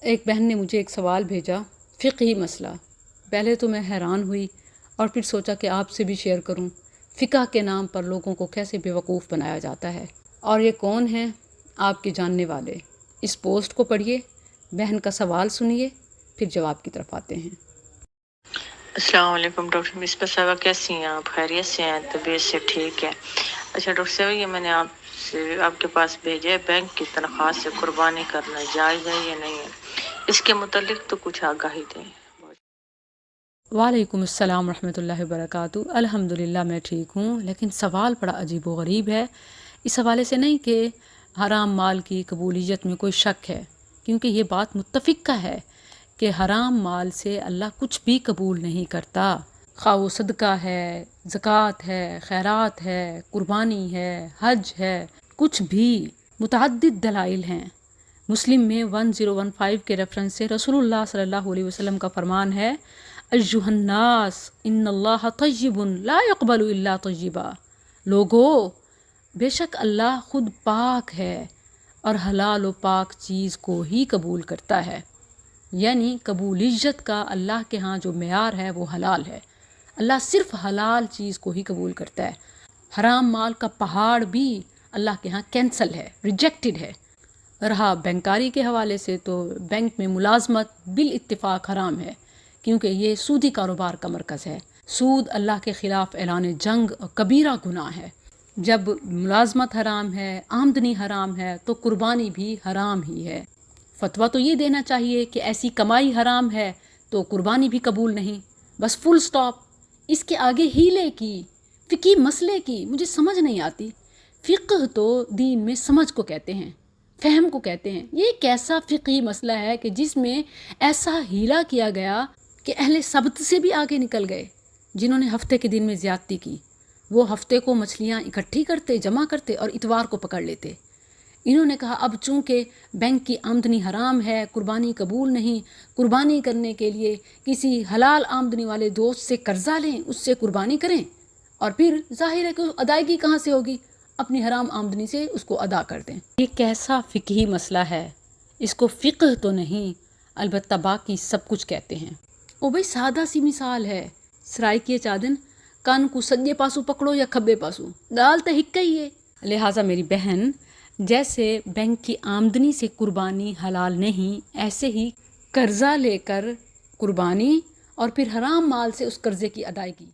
ایک بہن نے مجھے ایک سوال بھیجا، فقہی مسئلہ۔ پہلے تو میں حیران ہوئی اور پھر سوچا کہ آپ سے بھی شیئر کروں، فقہ کے نام پر لوگوں کو کیسے بیوقوف بنایا جاتا ہے۔ اور یہ کون ہیں؟ آپ کے جاننے والے۔ اس پوسٹ کو پڑھیے، بہن کا سوال سنیے، پھر جواب کی طرف آتے ہیں۔ السلام علیکم ڈاکٹر مصباح صاحبہ، کیسی ہیں آپ؟ خیریت سے ہیں؟ طبیعت سے ٹھیک ہے؟ اچھا ڈاکٹر صاحبہ، یہ میں نے آپ کے پاس بھیجا ہے، بینک کی تنخواہ سے قربانی کرنا جائز ہے یا نہیں ہے؟ اس کے متعلق تو کچھ آگاہی دیں۔ وعلیکم السلام ورحمۃ اللہ وبرکاتہ۔ الحمدللہ میں ٹھیک ہوں، لیکن سوال بڑا عجیب و غریب ہے۔ اس حوالے سے نہیں کہ حرام مال کی قبولیت میں کوئی شک ہے، کیونکہ یہ بات متفق کا ہے کہ حرام مال سے اللہ کچھ بھی قبول نہیں کرتا، خواہ وہ صدقہ ہے، زکوٰۃ ہے، خیرات ہے، قربانی ہے، حج ہے، کچھ بھی۔ متعدد دلائل ہیں۔ مسلم میں 1015 کے ریفرنس سے رسول اللہ صلی اللہ علیہ وسلم کا فرمان ہے، ایھا الناس ان اللہ طیب لا يقبل الا طیبا۔ لوگو، بے شک اللہ خود پاک ہے اور حلال و پاک چیز کو ہی قبول کرتا ہے۔ یعنی قبولیت کا اللہ کے ہاں جو معیار ہے وہ حلال ہے۔ اللہ صرف حلال چیز کو ہی قبول کرتا ہے۔ حرام مال کا پہاڑ بھی اللہ کے ہاں کینسل ہے، ریجیکٹڈ ہے۔ رہا بینکاری کے حوالے سے، تو بینک میں ملازمت بالاتفاق حرام ہے، کیونکہ یہ سودی کاروبار کا مرکز ہے۔ سود اللہ کے خلاف اعلان جنگ اور کبیرہ گناہ ہے۔ جب ملازمت حرام ہے، آمدنی حرام ہے، تو قربانی بھی حرام ہی ہے۔ فتویٰ تو یہ دینا چاہیے کہ ایسی کمائی حرام ہے تو قربانی بھی قبول نہیں، بس فل سٹاپ۔ اس کے آگے ہیلے کی، فقہی مسئلے کی مجھے سمجھ نہیں آتی۔ فقہ تو دین میں سمجھ کو کہتے ہیں، فہم کو کہتے ہیں۔ یہ ایک ایسا فقہی مسئلہ ہے کہ جس میں ایسا ہیلا کیا گیا کہ اہل سبت سے بھی آگے نکل گئے، جنہوں نے ہفتے کے دن میں زیادتی کی۔ وہ ہفتے کو مچھلیاں اکٹھی کرتے، جمع کرتے اور اتوار کو پکڑ لیتے۔ انہوں نے کہا اب چونکہ بینک کی آمدنی حرام ہے، قربانی قبول نہیں، قربانی کرنے کے لیے کسی حلال آمدنی والے دوست سے قرضہ لیں، اس سے قربانی کریں، اور پھر ظاہر ہے کہ ادائیگی کہاں سے ہوگی؟ اپنی حرام آمدنی سے اس کو ادا کر دیں۔ یہ کیسا فقہی مسئلہ ہے؟ اس کو فقہ تو نہیں، البتہ باقی سب کچھ کہتے ہیں۔ وہ بھئی سادہ سی مثال ہے، سرائکیے چادن، کن کو سجے پاسو پکڑو یا کھبے پاسو، دال تو ہکا ہی ہے۔ لہٰذا میری بہن، جیسے بینک کی آمدنی سے قربانی حلال نہیں، ایسے ہی قرضہ لے کر قربانی اور پھر حرام مال سے اس قرضے کی ادائیگی